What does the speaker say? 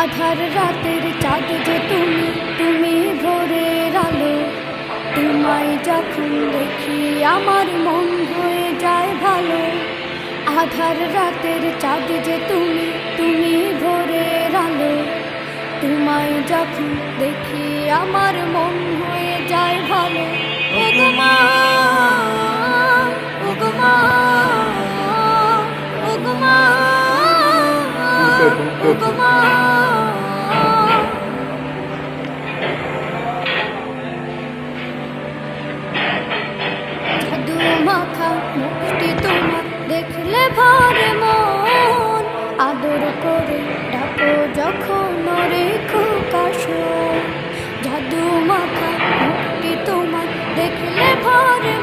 আধার রাতের চাঁদ যে তুমি, তুমি ভোরের আলো। তোমায় যখন দেখি আমার মন হয়ে যায় ভালো। আধার রাতের চাঁদ যে তুমি, তুমি ভোরের আলো। তোমায় যখন দেখি আমার মন হয়ে যায় ভালো। ওগো মা, ওগো মা, ওগো মা, ওগো মা। জাদু মাখা মুখটি তোমার দেখলে ভরে মন। আদর করে ডাকো যখন ওরে খোকা শোন। জাদু মাখা মুখটি তোমার দেখলে ভরে